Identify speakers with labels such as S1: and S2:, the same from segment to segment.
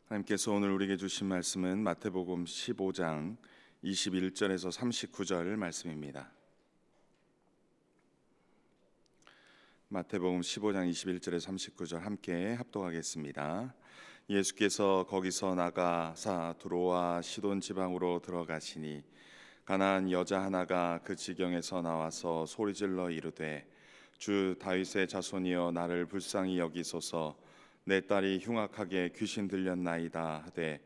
S1: 하나님께서 오늘 우리에게 주신 말씀은 마태복음 15장 21절에서 39절 말씀입니다. 마태복음 15장 21절에서 39절 함께 합독하겠습니다. 예수께서 거기서 나가사 두로와 시돈 지방으로 들어가시니 가나안 여자 하나가 그 지경에서 나와서 소리질러 이르되 주 다윗의 자손이여 나를 불쌍히 여기소서 내 딸이 흉악하게 귀신 들렸나이다 하되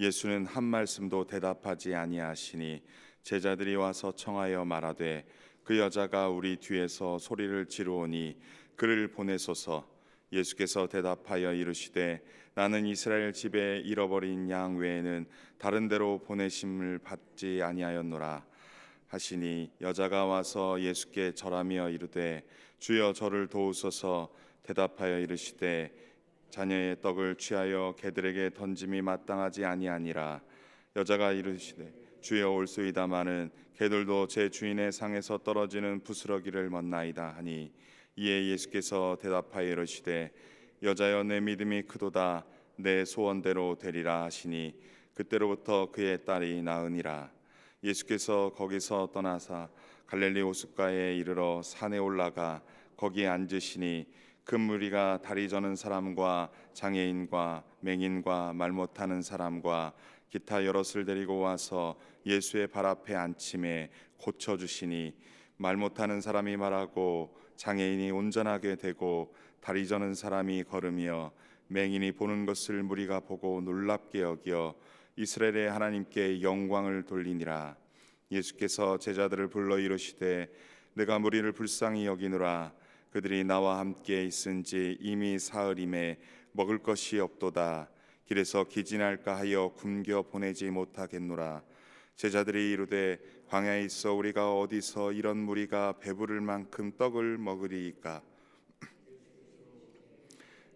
S1: 예수는 한 말씀도 대답하지 아니하시니 제자들이 와서 청하여 말하되 그 여자가 우리 뒤에서 소리를 지르오니 그를 보내소서. 예수께서 대답하여 이르시되 나는 이스라엘 집에 잃어버린 양 외에는 다른 데로 보내심을 받지 아니하였노라 하시니 여자가 와서 예수께 절하며 이르되 주여 저를 도우소서. 대답하여 이르시되 자녀의 떡을 취하여 개들에게 던짐이 마땅하지 아니하니라. 여자가 이르시되 주여 올소이다마는 개들도 제 주인의 상에서 떨어지는 부스러기를 먹나이다 하니 이에 예수께서 대답하여 이르시되 여자여 내 믿음이 크도다 내 소원대로 되리라 하시니 그때로부터 그의 딸이 나으니라. 예수께서 거기서 떠나사 갈릴리 호숫가에 이르러 산에 올라가 거기에 앉으시니 그 무리가 다리 저는 사람과 장애인과 맹인과 말 못하는 사람과 기타 여럿을 데리고 와서 예수의 발 앞에 앉힘에 고쳐주시니 말 못하는 사람이 말하고 장애인이 온전하게 되고 다리 저는 사람이 걸으며 맹인이 보는 것을 무리가 보고 놀랍게 여겨 이스라엘의 하나님께 영광을 돌리니라. 예수께서 제자들을 불러 이르시되 내가 무리를 불쌍히 여기노라. 그들이 나와 함께 있은지 이미 사흘임에 먹을 것이 없도다. 길에서 기진할까 하여 굶겨 보내지 못하겠노라. 제자들이 이르되 광야에 있어 우리가 어디서 이런 무리가 배부를 만큼 떡을 먹으리이까.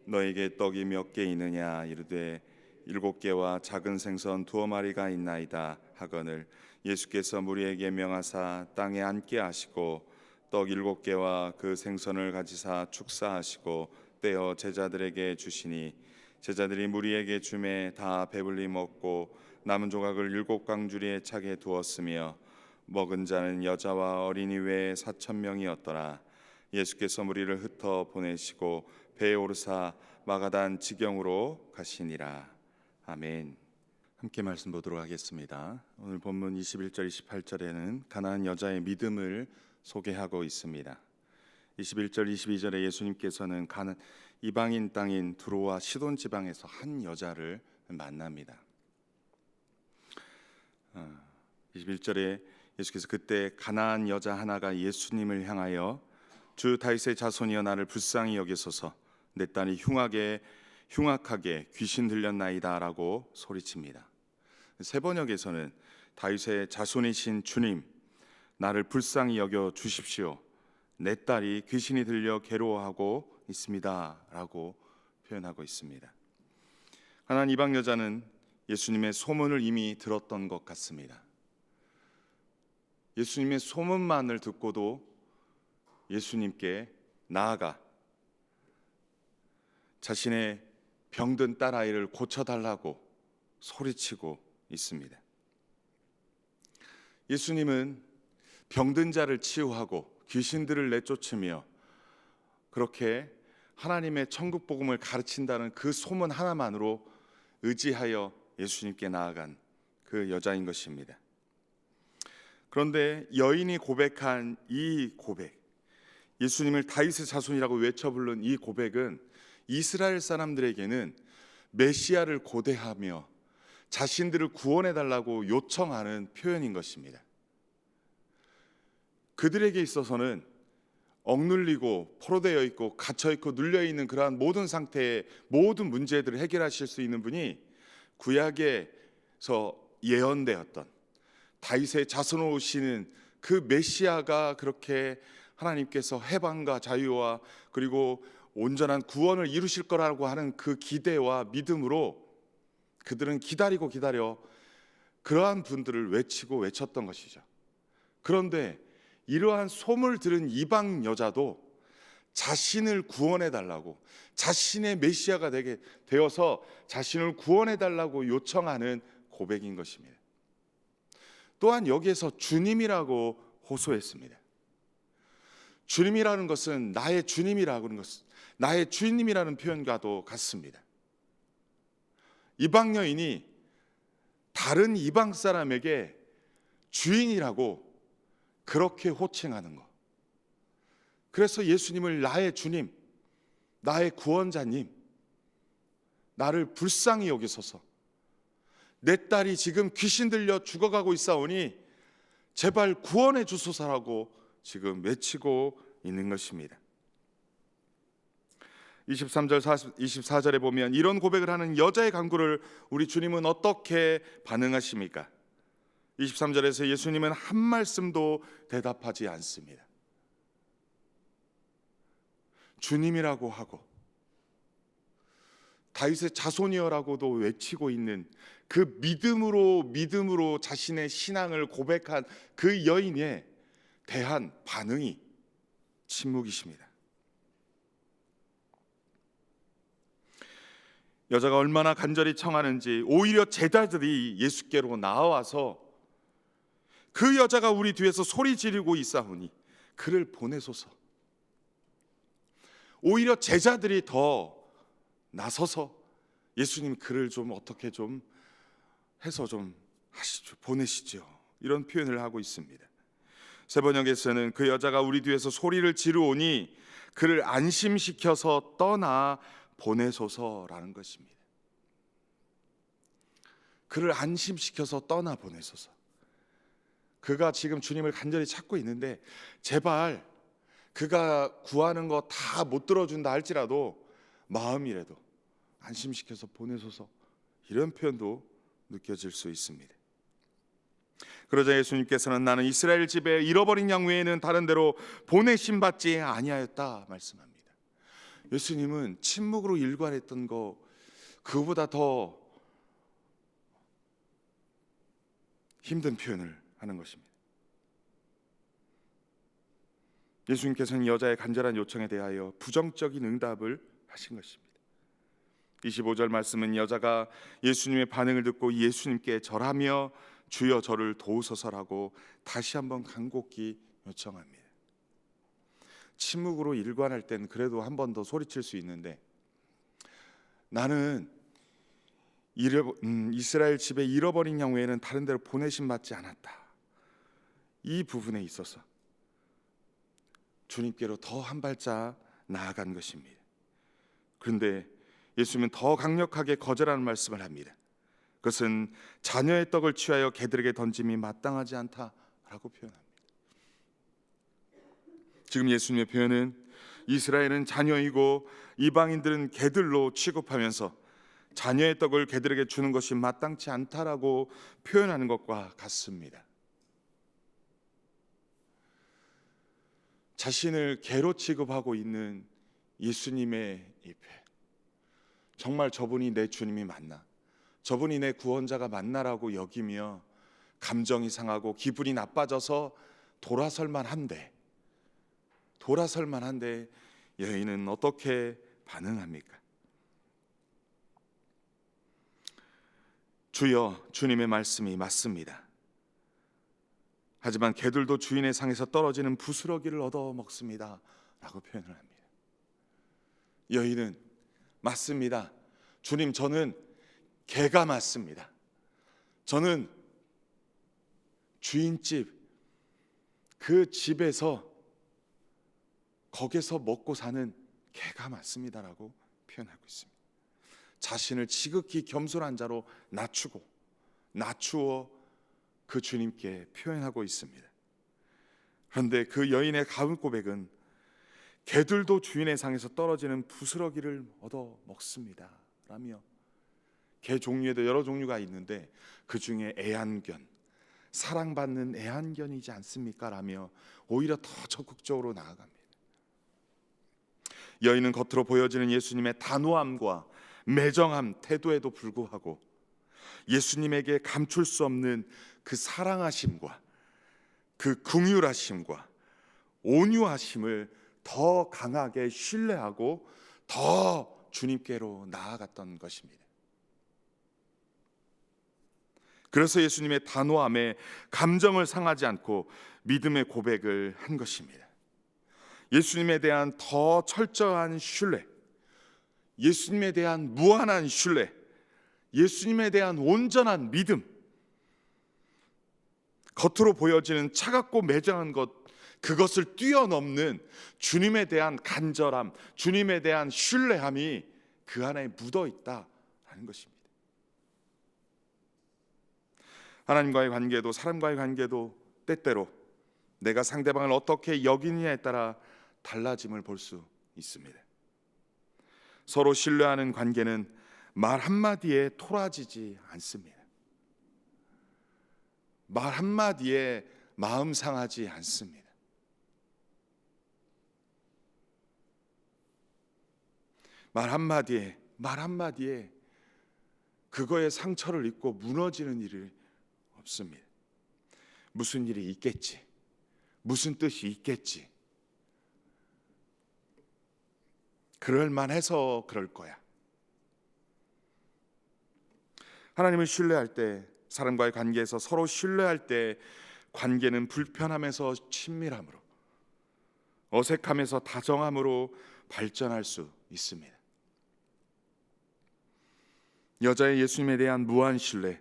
S1: 너에게 떡이 몇 개 있느냐 이르되 7개와 작은 생선 2마리가 있나이다 하거늘 예수께서 무리에게 명하사 땅에 앉게 하시고 떡 7개와 그 생선을 가지사 축사하시고 떼어 제자들에게 주시니 제자들이 무리에게 주매 다 배불리 먹고 남은 조각을 7광주리에 차게 두었으며 먹은 자는 여자와 어린이 외에 4,000명이었더라. 예수께서 무리를 흩어 보내시고 배에 오르사 마가단 지경으로 가시니라. 아멘. 함께 말씀 보도록 하겠습니다. 오늘 본문 21절 28절에는 가나안 여자의 믿음을 소개하고 있습니다. 21절 22절에 예수님께서는 이방인 땅인 두로와 시돈 지방에서 한 여자를 만납니다. 21절에 예수께서 그때 가나안 여자 하나가 예수님을 향하여 주 다윗의 자손이여 나를 불쌍히 여기소서 내 딸이 흉악하게 귀신 들렸나이다 라고 소리칩니다. 세 번역에서는 다윗의 자손이신 주님 나를 불쌍히 여겨 주십시오. 내 딸이 귀신이 들려 괴로워하고 있습니다 라고 표현하고 있습니다. 가나안 이방 여자는 예수님의 소문을 이미 들었던 것 같습니다. 예수님의 소문만을 듣고도 예수님께 나아가 자신의 병든 딸아이를 고쳐달라고 소리치고 있습니다. 예수님은 병든 자를 치유하고 귀신들을 내쫓으며 그렇게 하나님의 천국 복음을 가르친다는 그 소문 하나만으로 의지하여 예수님께 나아간 그 여자인 것입니다. 그런데 여인이 고백한 이 고백, 예수님을 다윗의 자손이라고 외쳐 부른 이 고백은 이스라엘 사람들에게는 메시아를 고대하며 자신들을 구원해달라고 요청하는 표현인 것입니다. 그들에게 있어서는 억눌리고 포로되어 있고 갇혀있고 눌려있는 그러한 모든 상태의 모든 문제들을 해결하실 수 있는 분이 구약에서 예언되었던 다윗의 자손으로 오시는 그 메시아가 그렇게 하나님께서 해방과 자유와 그리고 온전한 구원을 이루실 거라고 하는 그 기대와 믿음으로 그들은 기다리고 기다려 그러한 분들을 외치고 외쳤던 것이죠. 그런데 이러한 소문을 들은 이방 여자도 자신을 구원해 달라고, 자신의 메시아가 되게 되어서 자신을 구원해 달라고 요청하는 고백인 것입니다. 또한 여기에서 주님이라고 호소했습니다. 주님이라는 것은 나의 주님이라고 하는 것은 나의 주님이라는 표현과도 같습니다. 이방 여인이 다른 이방 사람에게 주인이라고 그렇게 호칭하는 것. 그래서 예수님을 나의 주님, 나의 구원자님, 나를 불쌍히 여기소서. 내 딸이 지금 귀신 들려 죽어가고 있사오니 제발 구원해 주소서라고 지금 외치고 있는 것입니다. 23절 24절에 보면 이런 고백을 하는 여자의 간구를 우리 주님은 어떻게 반응하십니까? 23절에서 예수님은 한 말씀도 대답하지 않습니다. 주님이라고 하고 다윗의 자손이여라고도 외치고 있는 그 믿음으로 자신의 신앙을 고백한 그 여인에 대한 반응이 침묵이십니다. 여자가 얼마나 간절히 청하는지 오히려 제자들이 예수께로 나와서 그 여자가 우리 뒤에서 소리 지르고 있사오니 그를 보내소서. 오히려 제자들이 더 나서서 예수님 그를 좀 어떻게 좀 해서 좀 하시죠, 보내시죠, 이런 표현을 하고 있습니다. 세번역에서는 그 여자가 우리 뒤에서 소리를 지르오니 그를 안심시켜서 떠나 보내소서라는 것입니다. 그를 안심시켜서 떠나 보내소서. 그가 지금 주님을 간절히 찾고 있는데 제발 그가 구하는 거 다 못 들어준다 할지라도 마음이라도 안심시켜서 보내소서, 이런 표현도 느껴질 수 있습니다. 그러자 예수님께서는 나는 이스라엘 집에 잃어버린 양 외에는 다른 데로 보내심 받지 아니하였다 말씀합니다. 예수님은 침묵으로 일관했던 거 그보다 더 힘든 표현을 하는 것입니다. 예수님께서는 여자의 간절한 요청에 대하여 부정적인 응답을 하신 것입니다. 25절 말씀은 여자가 예수님의 반응을 듣고 예수님께 절하며 주여 저를 도우소서라고 다시 한번 간곡히 요청합니다. 침묵으로 일관할 땐 그래도 한 번 더 소리칠 수 있는데 나는 이스라엘 집에 잃어버린 양 외에는 다른 데로 보내심 받지 않았다. 이 부분에 있어서 주님께로 더 한 발짝 나아간 것입니다. 그런데 예수님은 더 강력하게 거절하는 말씀을 합니다. 그것은 자녀의 떡을 취하여 개들에게 던짐이 마땅하지 않다라고 표현합니다. 지금 예수님의 표현은 이스라엘은 자녀이고 이방인들은 개들로 취급하면서 자녀의 떡을 개들에게 주는 것이 마땅치 않다라고 표현하는 것과 같습니다. 자신을 개로 취급하고 있는 예수님의 입에 정말 저분이 내 주님이 맞나, 저분이 내 구원자가 맞나라고 여기며 감정이 상하고 기분이 나빠져서 돌아설만 한데 여인은 어떻게 반응합니까? 주여, 주님의 말씀이 맞습니다. 하지만 개들도 주인의 상에서 떨어지는 부스러기를 얻어 먹습니다 라고 표현을 합니다. 여인은 맞습니다. 주님, 저는 개가 맞습니다. 저는 주인집 그 집에서 거기서 먹고 사는 개가 맞습니다라고 표현하고 있습니다. 자신을 지극히 겸손한 자로 낮추어 그 주님께 표현하고 있습니다. 그런데 그 여인의 가운 고백은 개들도 주인의 상에서 떨어지는 부스러기를 얻어 먹습니다 라며, 개 종류에도 여러 종류가 있는데 그 중에 애완견, 사랑받는 애완견이지 않습니까 라며 오히려 더 적극적으로 나아갑니다. 여인은 겉으로 보여지는 예수님의 단호함과 매정한 태도에도 불구하고 예수님에게 감출 수 없는 그 사랑하심과 그 긍휼하심과 온유하심을 더 강하게 신뢰하고 더 주님께로 나아갔던 것입니다. 그래서 예수님의 단호함에 감정을 상하지 않고 믿음의 고백을 한 것입니다. 예수님에 대한 더 철저한 신뢰, 예수님에 대한 무한한 신뢰, 예수님에 대한 온전한 믿음, 겉으로 보여지는 차갑고 매정한 것, 그것을 뛰어넘는 주님에 대한 간절함, 주님에 대한 신뢰함이 그 안에 묻어 있다라는 것입니다. 하나님과의 관계도 사람과의 관계도 때때로 내가 상대방을 어떻게 여기느냐에 따라 달라짐을 볼 수 있습니다. 서로 신뢰하는 관계는 말 한마디에 토라지지 않습니다. 말 한마디에 마음 상하지 않습니다. 말 한마디에 그거에 상처를 입고 무너지는 일이 없습니다. 무슨 일이 있겠지, 무슨 뜻이 있겠지, 그럴 만해서 그럴 거야. 하나님을 신뢰할 때, 사람과의 관계에서 서로 신뢰할 때 관계는 불편함에서 친밀함으로, 어색함에서 다정함으로 발전할 수 있습니다. 여자의 예수님에 대한 무한 신뢰,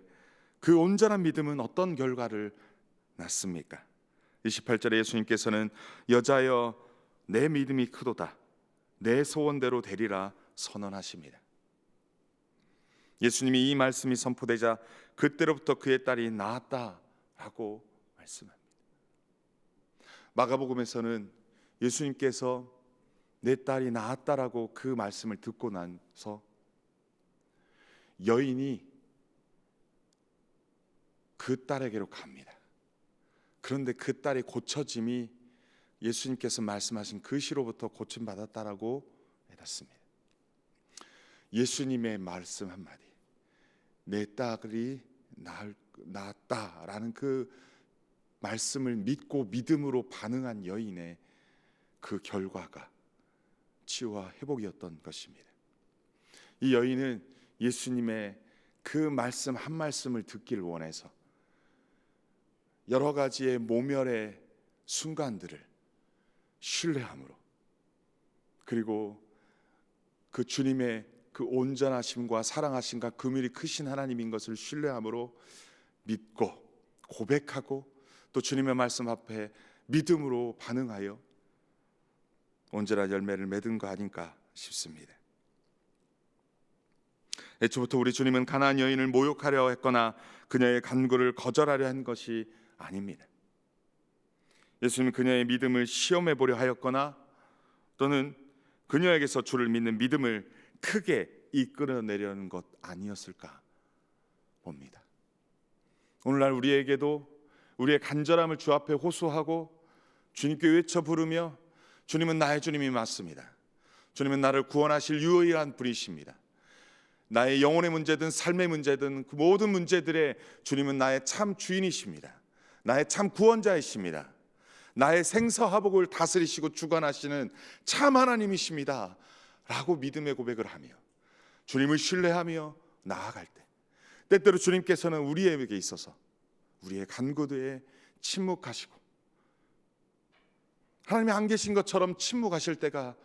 S1: 그 온전한 믿음은 어떤 결과를 낳습니까? 28절에 예수님께서는 여자여 내 믿음이 크도다, 내 소원대로 되리라 선언하십니다. 예수님이 이 말씀이 선포되자 그때로부터 그의 딸이 나았다라고 말씀합니다. 마가복음에서는 예수님께서 내 딸이 나았다라고 그 말씀을 듣고 나서 여인이 그 딸에게로 갑니다. 그런데 그 딸의 고쳐짐이 예수님께서 말씀하신 그 시로부터 고침받았다라고 해놨습니다. 예수님의 말씀 한마디, 내 딸이 나았다라는 그 말씀을 믿고 믿음으로 반응한 여인의 그 결과가 치유와 회복이었던 것입니다. 이 여인은 예수님의 그 말씀 한 말씀을 듣기를 원해서 여러 가지의 모멸의 순간들을 신뢰함으로, 그리고 그 주님의 그 온전하심과 사랑하심과 긍휼이 크신 하나님인 것을 신뢰함으로 믿고 고백하고 또 주님의 말씀 앞에 믿음으로 반응하여 온전한 열매를 맺은 거 아닌가 싶습니다. 애초부터 우리 주님은 가나안 여인을 모욕하려 했거나 그녀의 간구를 거절하려 한 것이 아닙니다. 예수님은 그녀의 믿음을 시험해 보려 하였거나 또는 그녀에게서 주를 믿는 믿음을 크게 이끌어내려는 것 아니었을까 봅니다. 오늘날 우리에게도 우리의 간절함을 주 앞에 호소하고 주님께 외쳐 부르며 주님은 나의 주님이 맞습니다. 주님은 나를 구원하실 유일한 분이십니다. 나의 영혼의 문제든 삶의 문제든 그 모든 문제들에 주님은 나의 참 주인이십니다. 나의 참 구원자이십니다. 나의 생사화복을 다스리시고 주관하시는 참 하나님이십니다 라고 믿음의 고백을 하며 주님을 신뢰하며 나아갈 때, 때때로 주님께서는 우리에게 있어서 우리의 간구에 침묵하시고 하나님이 안 계신 것처럼 침묵하실 때가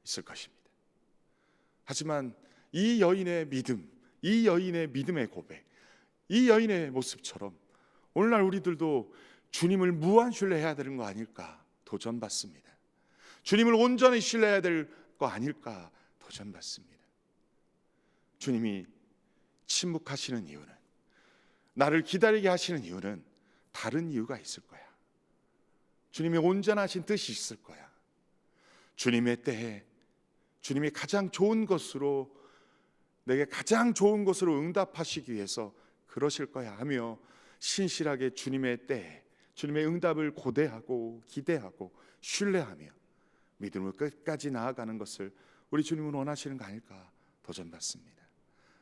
S1: 있을 것입니다. 하지만 이 여인의 믿음, 이 여인의 믿음의 고백, 이 여인의 모습처럼 오늘날 우리들도 주님을 무한 신뢰해야 되는 거 아닐까 도전받습니다. 주님을 온전히 신뢰해야 될 거 아닐까 도전받습니다. 주님이 침묵하시는 이유는, 나를 기다리게 하시는 이유는 다른 이유가 있을 거야. 주님의 온전하신 뜻이 있을 거야. 주님의 때에 주님이 가장 좋은 것으로, 내게 가장 좋은 것으로 응답하시기 위해서 그러실 거야 하며 신실하게 주님의 때에 주님의 응답을 고대하고 기대하고 신뢰하며 믿음으로 끝까지 나아가는 것을 우리 주님은 원하시는 거 아닐까 도전받습니다.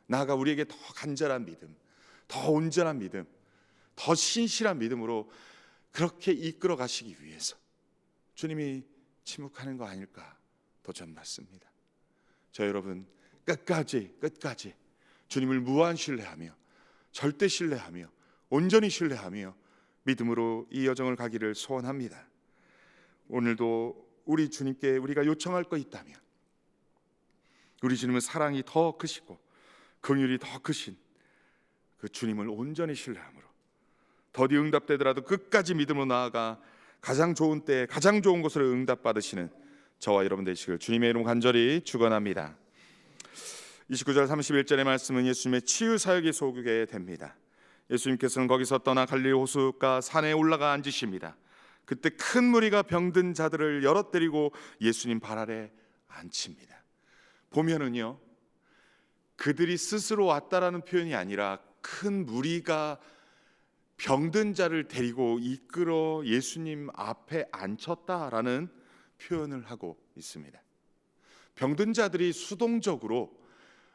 S1: 나아가 우리에게 더 간절한 믿음, 더 온전한 믿음, 더 신실한 믿음으로 그렇게 이끌어 가시기 위해서 주님이 침묵하는 거 아닐까 도전받습니다. 저 여러분 끝까지 주님을 무한 신뢰하며 절대 신뢰하며 온전히 신뢰하며 믿음으로 이 여정을 가기를 소원합니다. 오늘도 우리 주님께 우리가 요청할 거 있다면, 우리 주님은 사랑이 더 크시고 긍휼이 더 크신 그 주님을 온전히 신뢰함으로 더디 응답되더라도 끝까지 믿음으로 나아가 가장 좋은 때에 가장 좋은 것으로 응답받으시는 저와 여러분 되시길 주님의 이름 간절히 축원합니다. 29절 31절의 말씀은 예수님의 치유 사역이 소개가 됩니다. 예수님께서는 거기서 떠나 갈릴리 호숫가 산에 올라가 앉으십니다. 그때 큰 무리가 병든 자들을 여럿 데리고 예수님 발 아래 앉힙니다. 보면은요, 그들이 스스로 왔다라는 표현이 아니라 큰 무리가 병든 자를 데리고 이끌어 예수님 앞에 앉혔다라는 표현을 하고 있습니다. 병든 자들이 수동적으로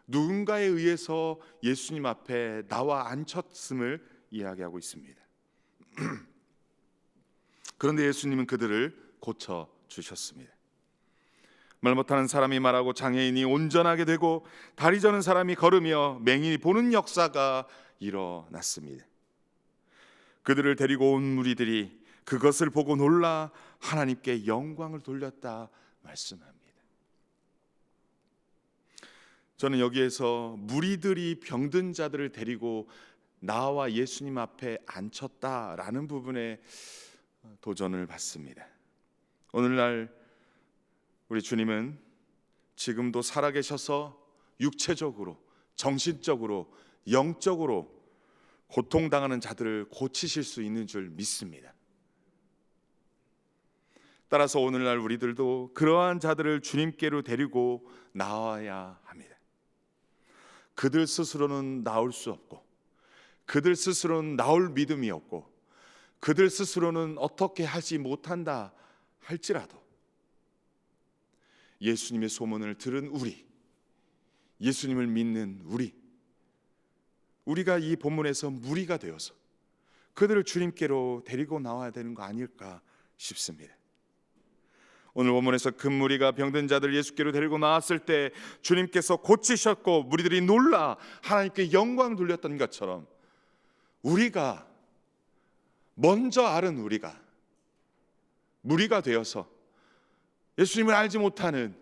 S1: 누군가에 의해서 예수님 앞에 나와 앉혔음을 이야기하고 있습니다. 그런데 예수님은 그들을 고쳐 주셨습니다. 말 못하는 사람이 말하고 장애인이 온전하게 되고 다리 저는 사람이 걸으며 맹인이 보는 역사가 일어났습니다. 그들을 데리고 온 무리들이 그것을 보고 놀라 하나님께 영광을 돌렸다 말씀합니다. 저는 여기에서 무리들이 병든 자들을 데리고 나와 예수님 앞에 앉혔다라는 부분에 도전을 받습니다. 오늘날 우리 주님은 지금도 살아계셔서 육체적으로, 정신적으로, 영적으로 고통당하는 자들을 고치실 수 있는 줄 믿습니다. 따라서 오늘날 우리들도 그러한 자들을 주님께로 데리고 나와야 합니다. 그들 스스로는 나올 수 없고, 그들 스스로는 나올 믿음이 없고, 그들 스스로는 어떻게 하지 못한다 할지라도 예수님의 소문을 들은 우리, 예수님을 믿는 우리가 이 본문에서 무리가 되어서 그들을 주님께로 데리고 나와야 되는 거 아닐까 싶습니다. 오늘 본문에서 큰 무리가 병든 자들 예수께로 데리고 나왔을 때 주님께서 고치셨고 무리들이 놀라 하나님께 영광 돌렸던 것처럼, 우리가 먼저 아는 우리가 무리가 되어서 예수님을 알지 못하는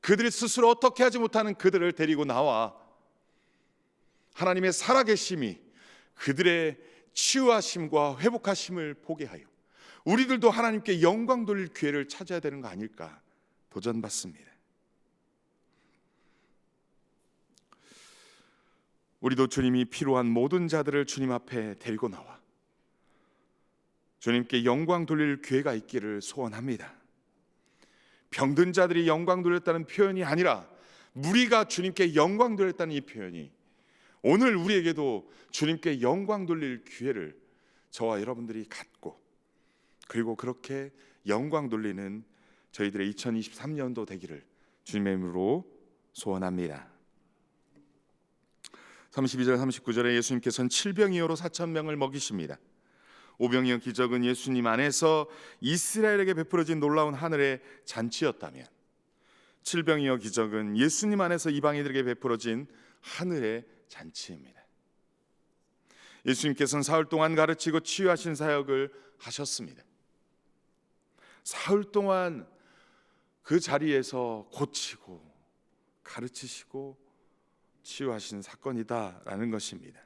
S1: 그들 스스로 어떻게 하지 못하는 그들을 데리고 나와 하나님의 살아계심이 그들의 치유하심과 회복하심을 보게 하여 우리들도 하나님께 영광 돌릴 기회를 찾아야 되는 거 아닐까 도전받습니다. 우리도 주님이 필요한 모든 자들을 주님 앞에 데리고 나와 주님께 영광 돌릴 기회가 있기를 소원합니다. 병든 자들이 영광 돌렸다는 표현이 아니라 무리가 주님께 영광 돌렸다는 이 표현이 오늘 우리에게도 주님께 영광 돌릴 기회를 저와 여러분들이 갖고, 그리고 그렇게 영광 돌리는 저희들의 2023년도 되기를 주님의 이름으로 소원합니다. 32절 39절에 예수님께서는 칠병이어로 4,000명을 먹이십니다. 오병이어 기적은 예수님 안에서 이스라엘에게 베풀어진 놀라운 하늘의 잔치였다면, 칠병이어 기적은 예수님 안에서 이방인들에게 베풀어진 하늘의 잔치입니다. 예수님께서는 사흘 동안 가르치고 치유하신 사역을 하셨습니다. 사흘 동안 그 자리에서 고치고 가르치시고 치유하신 사건이다라는 것입니다.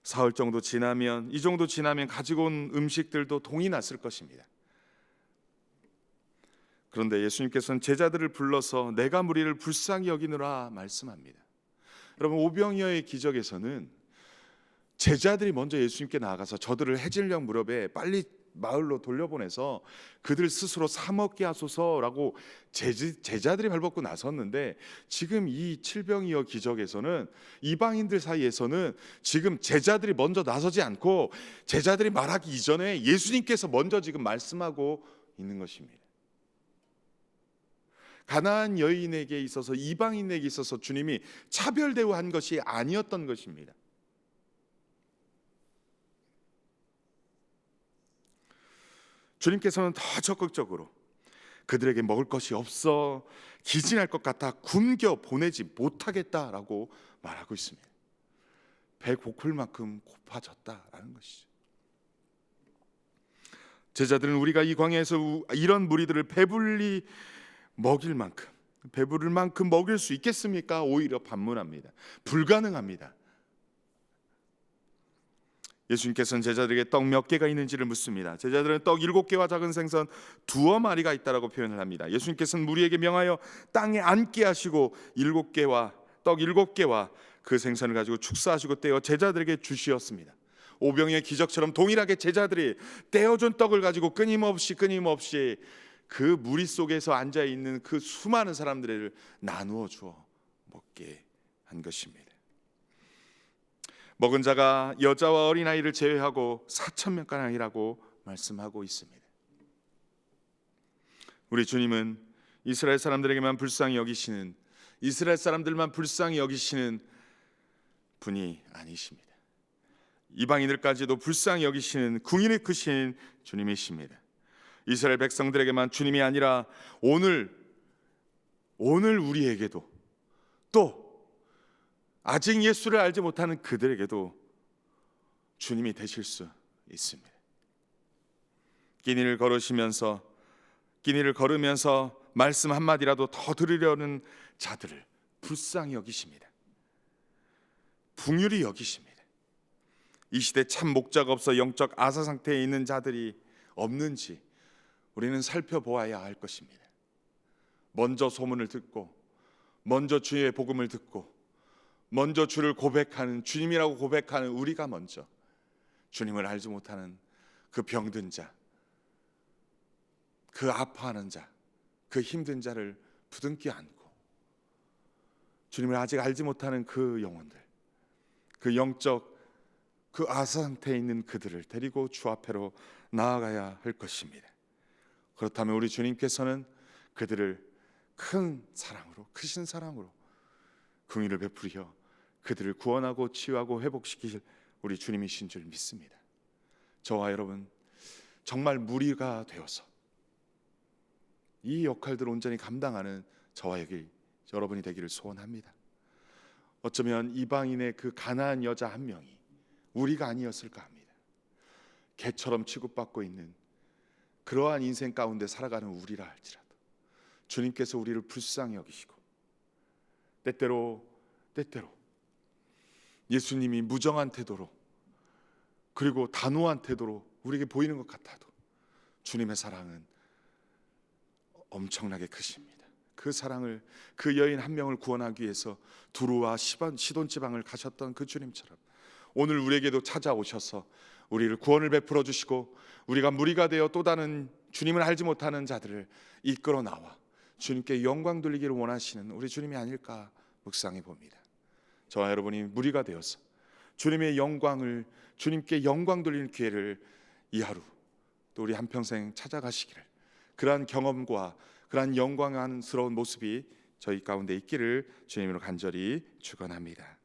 S1: 사흘 정도 지나면, 이 정도 지나면 가지고 온 음식들도 동이 났을 것입니다. 그런데 예수님께서는 제자들을 불러서 내가 무리를 불쌍히 여기느라 말씀합니다. 여러분, 오병이어의 기적에서는 제자들이 먼저 예수님께 나아가서 저들을 해질녘 무렵에 빨리 마을로 돌려보내서 그들 스스로 사 먹게 하소서라고 제자들이 발벗고 나섰는데, 지금 이 칠병이어 기적에서는 이방인들 사이에서는 지금 제자들이 먼저 나서지 않고 제자들이 말하기 이전에 예수님께서 먼저 지금 말씀하고 있는 것입니다. 가나안 여인에게 있어서, 이방인에게 있어서 주님이 차별 대우한 것이 아니었던 것입니다. 주님께서는 더 적극적으로 그들에게 먹을 것이 없어 기진할 것 같아 굶겨 보내지 못하겠다라고 말하고 있습니다. 배 고플 만큼 고파졌다라는 것이죠. 제자들은 우리가 이 광야에서 이런 무리들을 배불리 먹일 만큼, 배부를 만큼 먹일 수 있겠습니까? 오히려 반문합니다. 불가능합니다. 예수님께서는 제자들에게 떡 몇 개가 있는지를 묻습니다. 제자들은 떡 7개와 작은 생선 2마리가 있다라고 표현을 합니다. 예수님께서는 무리에게 명하여 땅에 앉게 하시고 떡 7개와 그 생선을 가지고 축사하시고 떼어 제자들에게 주시었습니다. 오병이의 기적처럼 동일하게 제자들이 떼어준 떡을 가지고 끊임없이 그 무리 속에서 앉아있는 그 수많은 사람들을 나누어 주어 먹게 한 것입니다. 먹은 자가 여자와 어린아이를 제외하고 4,000명가량이라고 말씀하고 있습니다. 우리 주님은 이스라엘 사람들만 불쌍히 여기시는 분이 아니십니다. 이방인들까지도 불쌍히 여기시는 궁일이 크신 주님이십니다. 이스라엘 백성들에게만 주님이 아니라 오늘 우리에게도, 또 아직 예수를 알지 못하는 그들에게도 주님이 되실 수 있습니다. 끼니를 걸으면서 말씀 한마디라도 더 들으려는 자들을 불쌍히 여기십니다. 긍휼히 여기십니다. 이 시대 참 목자가 없어 영적 아사 상태에 있는 자들이 없는지 우리는 살펴보아야 할 것입니다. 먼저 소문을 듣고, 먼저 주의 복음을 듣고, 먼저 주를 고백하는, 주님이라고 고백하는 우리가 먼저 주님을 알지 못하는 그 병든 자, 그 아파하는 자, 그 힘든 자를 부둥켜 안고 주님을 아직 알지 못하는 그 영혼들, 그 영적 그 아사 상태에 있는 그들을 데리고 주 앞에로 나아가야 할 것입니다. 그렇다면 우리 주님께서는 그들을 크신 사랑으로 긍휼을 베풀려 그들을 구원하고 치유하고 회복시키실 우리 주님이신 줄 믿습니다. 저와 여러분 정말 무리가 되어서 이 역할들을 온전히 감당하는 저와 여러분이 되기를 소원합니다. 어쩌면 이방인의 그 가나안 여자 한 명이 우리가 아니었을까 합니다. 개처럼 취급받고 있는 그러한 인생 가운데 살아가는 우리라 할지라도 주님께서 우리를 불쌍히 여기시고 때때로 예수님이 무정한 태도로 그리고 단호한 태도로 우리에게 보이는 것 같아도 주님의 사랑은 엄청나게 크십니다. 그 사랑을, 그 여인 한 명을 구원하기 위해서 두루와 시돈 지방을 가셨던 그 주님처럼 오늘 우리에게도 찾아오셔서 우리를 구원을 베풀어 주시고 우리가 무리가 되어 또 다른 주님을 알지 못하는 자들을 이끌어 나와 주님께 영광 돌리기를 원하시는 우리 주님이 아닐까 묵상해 봅니다. 저와 여러분이 무리가 되어서 주님의 영광을, 주님께 영광 돌리는 기회를 이 하루 또 우리 한평생 찾아가시기를, 그러한 경험과 그러한 영광스러운 모습이 저희 가운데 있기를 주님으로 간절히 축원합니다.